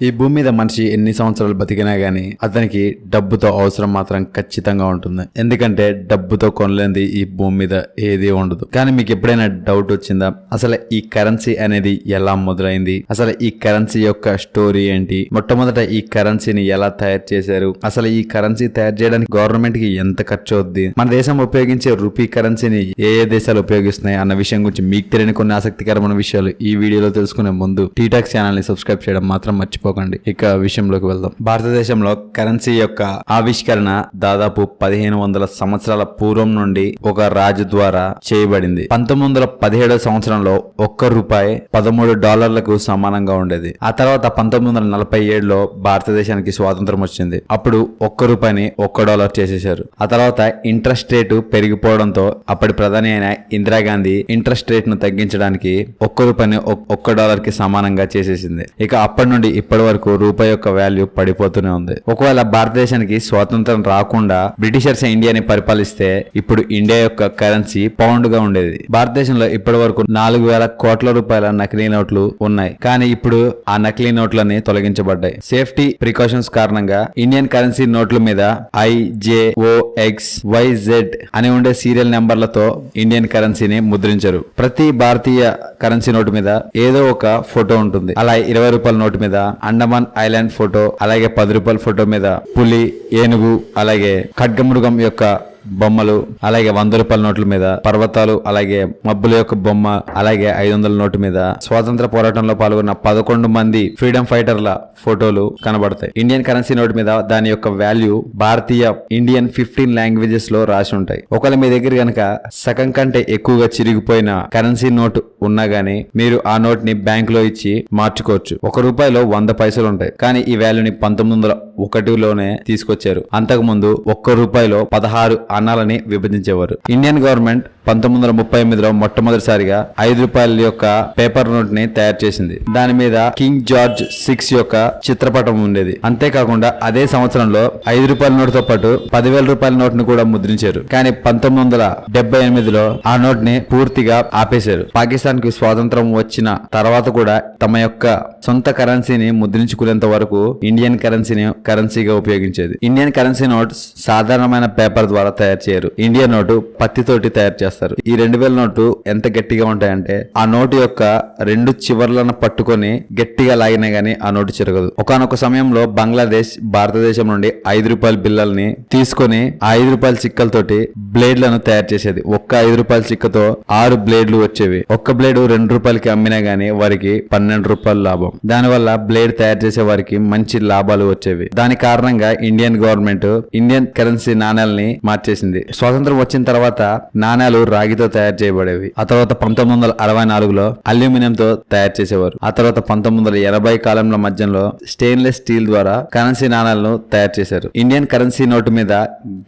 ఈ భూమి మీద మనిషి ఎన్ని సంవత్సరాలు బతికినా గానీ అతనికి డబ్బుతో అవసరం మాత్రం ఖచ్చితంగా ఉంటుంది. ఎందుకంటే డబ్బుతో కొనలేనిది ఈ భూమి మీద ఏది ఉండదు. కానీ మీకు ఎప్పుడైనా డౌట్ వచ్చిందా, అసలు ఈ కరెన్సీ అనేది ఎలా మొదలైంది, అసలు ఈ కరెన్సీ యొక్క స్టోరీ ఏంటి, మొట్టమొదట ఈ కరెన్సీని ఎలా తయారు చేశారు, అసలు ఈ కరెన్సీ తయారు చేయడానికి గవర్నమెంట్ కి ఎంత ఖర్చు అవుద్ది, మన దేశం ఉపయోగించే రూపీ కరెన్సీని ఏ ఏ దేశాలు ఉపయోగిస్తున్నాయి అన్న విషయం గురించి మీకు తెలియని కొన్ని ఆసక్తికరమైన విషయాలు ఈ వీడియోలో తెలుసుకునే ముందు టీటాక్స్ ఛానల్ ని సబ్స్క్రైబ్ చేయడం మాత్రం మర్చిపోకండి. ఇక విషయంలోకి వెళ్దాం. భారతదేశంలో కరెన్సీ యొక్క ఆవిష్కరణ దాదాపు 1500 సంవత్సరాల పూర్వం నుండి ఒక రాజు ద్వారా చేయబడింది. 1917 సంవత్సరంలో $1 $13 సమానంగా ఉండేది. ఆ తర్వాత 1947లో భారతదేశానికి స్వాతంత్రం వచ్చింది. అప్పుడు $1 $1 చేసేశారు. ఆ తర్వాత ఇంట్రెస్ట్ రేటు పెరిగిపోవడంతో అప్పటి ప్రధాని అయిన ఇందిరాగాంధీ ఇంట్రెస్ట్ రేట్ ను తగ్గించడానికి $1 $1 సమానంగా చేసేసింది. ఇక అప్పటి నుండి ఇప్పటి వరకు రూపాయి యొక్క వాల్యూ పడిపోతూనే ఉంది. ఒకవేళ భారతదేశానికి స్వాతంత్రం రాకుండా బ్రిటిషర్స్ ఇండియాని పరిపాలిస్తే ఇప్పుడు ఇండియా యొక్క కరెన్సీ పౌండ్ గా ఉండేది. భారతదేశంలో ఇప్పటి వరకు 4000 కోట్ల రూపాయల నకిలీ నోట్లు ఉన్నాయి. కానీ ఇప్పుడు ఆ నకిలీ నోట్లని తొలగించబడ్డాయి. సేఫ్టీ ప్రికాషన్స్ కారణంగా ఇండియన్ కరెన్సీ నోట్ల మీద IJOXYZ అని ఉండే సీరియల్ నెంబర్లతో ఇండియన్ కరెన్సీని ముద్రించరు. ప్రతి భారతీయ కరెన్సీ నోటు మీద ఏదో ఒక ఫోటో ఉంటుంది. అలా $20 నోటు మీద అండమాన్ ఐలాండ్ ఫోటో, అలాగే $10 ఫోటో మీద పులి, ఏనుగు, అలాగే ఖడ్గమృగం యొక్క బొమ్మలు, అలాగే $100 నోట్ల మీద పర్వతాలు, అలాగే మబ్బుల యొక్క బొమ్మ, అలాగే 500 నోటు మీద స్వాతంత్ర పోరాటంలో పాల్గొన్న 11 మంది ఫ్రీడమ్ ఫైటర్ల ఫోటోలు కనబడతాయి. ఇండియన్ కరెన్సీ నోటు మీద దాని యొక్క వాల్యూ భారతీయ ఇండియన్ 15 లాంగ్వేజెస్ లో రాసి ఉంటాయి. ఒకవేళ మీ దగ్గర గనక సగం కంటే ఎక్కువగా చిరిగిపోయిన కరెన్సీ నోటు ఉన్నా గానీ మీరు ఆ నోట్ ని బ్యాంక్ లో ఇచ్చి మార్చుకోవచ్చు. $1లో 100 పైసలు ఉంటాయి. కానీ ఈ వాల్యూని 1901లోనే తీసుకొచ్చారు. అంతకుముందు $1లో 16 అన్నాలని విభజించేవారు. ఇండియన్ గవర్నమెంట్ 1939లో మొట్టమొదటిసారిగా $5 యొక్క పేపర్ నోట్ ని తయారు చేసింది. దాని మీద కింగ్ జార్జ్ 6 యొక్క చిత్రపటం ఉండేది. అంతేకాకుండా అదే సంవత్సరంలో $5 నోటుతో పాటు $10,000 నోట్ ను కూడా ముద్రించారు. కానీ 1978లో ఆ నోట్ ని పూర్తిగా ఆపేశారు. పాకిస్తాన్ కి స్వాతంత్రం వచ్చిన తర్వాత కూడా తమ యొక్క సొంత కరెన్సీని ముద్రించుకునేంత వరకు ఇండియన్ కరెన్సీని కరెన్సీగా ఉపయోగించేది. ఇండియన్ కరెన్సీ నోట్స్ సాధారణమైన పేపర్ ద్వారా తయారు చేయరు. ఇండియన్ నోటు పత్తితోటి తయారు చేస్తారు. ఈ 2000 నోటు ఎంత గట్టిగా ఉంటాయంటే ఆ నోటు యొక్క 2 చివర్లను పట్టుకొని గట్టిగా లాగినా గానీ ఆ నోటు చిరగదు. ఒకానొక సమయంలో బంగ్లాదేశ్ భారతదేశం నుండి $5 బిల్లల్ని తీసుకొని ఆ $5 చిక్కలతోటి బ్లేడ్లను తయారు చేసేది. ఒక్క $5 చిక్కతో 6 బ్లేడ్లు వచ్చేవి. ఒక్క బ్లేడ్ $2కి అమ్మినా గానీ వారికి $12 లాభం. దానివల్ల బ్లేడ్ తయారు చేసే వారికి మంచి లాభాలు వచ్చేవి. దాని కారణంగా ఇండియన్ గవర్నమెంట్ ఇండియన్ కరెన్సీ నాణ్యాలని మార్చేసింది. స్వాతంత్రం వచ్చిన తర్వాత నాణ్యాలు రాగితో తయారు చేయబడేవి. ఆ తర్వాత 1964లో అల్యూమినియంతో తయారు చేసేవారు. ఆ తర్వాత 1980 కాలంలో మధ్యలో స్టెయిన్లెస్ స్టీల్ ద్వారా కరెన్సీ నాణ్యాలను తయారు చేశారు. ఇండియన్ కరెన్సీ నోటు మీద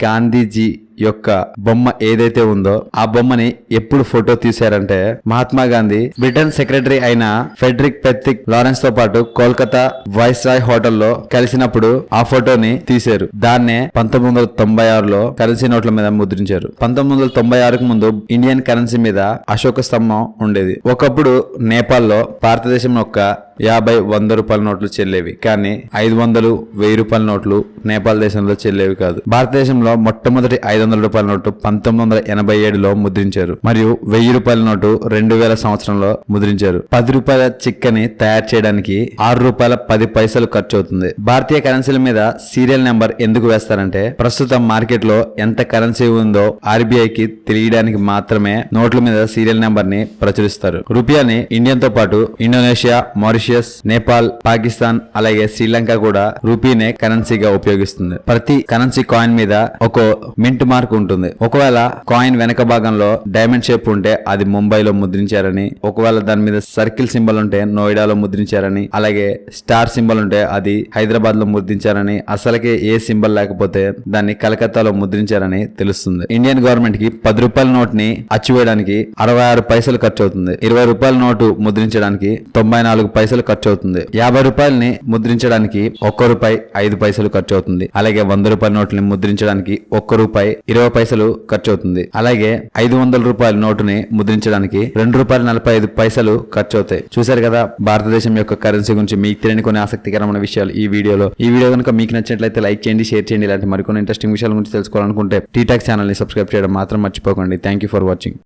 గాంధీజీ యొక్క బొమ్మ ఏదైతే ఉందో ఆ బొమ్మని ఎప్పుడు ఫోటో తీశారంటే మహాత్మా గాంధీ బ్రిటన్ సెక్రటరీ అయిన ఫెడరిక్ పెత్తిక్ లారెన్స్ తో పాటు కోల్కతా వైస్రాయ్ హోటల్లో కలిసినప్పుడు ఆ ఫోటోని తీశారు. దాన్నే 1996లో కరెన్సీ నోట్ల మీద ముద్రించారు. 1996కు ముందు ఇండియన్ కరెన్సీ మీద అశోక స్తంభం ఉండేది. ఒకప్పుడు నేపాల్లో భారతదేశం యొక్క 50 $100 నోట్లు చెల్లేవి. కానీ 500 $1000 నోట్లు నేపాల్ దేశంలో చెల్లేవి కాదు. భారతదేశంలో మొట్టమొదటి $500 నోటు 1987లో ముద్రించారు. మరియు $1000 నోటు 2000 సంవత్సరంలో ముద్రించారు. $10 చిక్కని తయారు చేయడానికి $6.10 ఖర్చు అవుతుంది. భారతీయ కరెన్సీల మీద సీరియల్ నెంబర్ ఎందుకు వేస్తారంటే ప్రస్తుతం మార్కెట్ లో ఎంత కరెన్సీ ఉందో RBIకి తెలియడానికి మాత్రమే నోట్ల మీద సీరియల్ నెంబర్ ని ప్రచురిస్తారు. రూపాయిని ఇండియన్ తో పాటు ఇండోనేషియా, మారిషియస్, నేపాల్, పాకిస్తాన్, అలాగే శ్రీలంక కూడా రూపీనే కరెన్సీగా ఉపయోగిస్తుంది. ప్రతి కరెన్సీ కాయిన్ మీద ఒక మింట్ మార్క్ ఉంటుంది. ఒకవేళ కాయిన్ వెనక భాగంలో డైమండ్ షేప్ ఉంటే అది ముంబైలో ముద్రించారని, ఒకవేళ దాని మీద సర్కిల్ సింబల్ ఉంటే నోయిడాలో ముద్రించారని, అలాగే స్టార్ సింబల్ ఉంటే అది హైదరాబాద్ లో ముద్రించారని, అసలుకే ఏ సింబల్ లేకపోతే దాన్ని కలకత్తాలో ముద్రించారని తెలుస్తుంది. ఇండియన్ గవర్నమెంట్ కి $10 నోట్ ని అచ్చు వేయడానికి 66 పైసలు ఖర్చు అవుతుంది. $20 నోటు ముద్రించడానికి 94 పైసలు పైసలు ఖర్చు అవుతుంది. 50 రూపాయలని ముద్రించడానికి 1 రూపాయి 5 పైసలు ఖర్చు అవుతుంది. అలాగే 100 రూపాయల నోట్లని ముద్రించడానికి 1 రూపాయి 20 పైసలు ఖర్చు అవుతుంది. అలాగే 500 రూపాయల నోటుని ముద్రించడానికి 2 రూపాయలు 45 పైసలు ఖర్చు అవుతాయి. చూశారు కదా భారతదేశం యొక్క కరెన్సీ గురించి మీకు తెలియని కొన్ని ఆసక్తికరమైన విషయాలు ఈ వీడియోలో. ఈ వీడియో కనుక మీకు నచ్చినట్లయితే లైక్ చేయండి, షేర్ చేయండి. ఇలాంటి మరికొన్ని ఇంట్రెస్టింగ్ విషయాల గురించి తెలుసుకోవాలనుకుంటే టీటాక్ ఛానల్ ని సబ్స్క్రైబ్ చేయడం మాత్రం మర్చిపోకండి. Thank you for watching.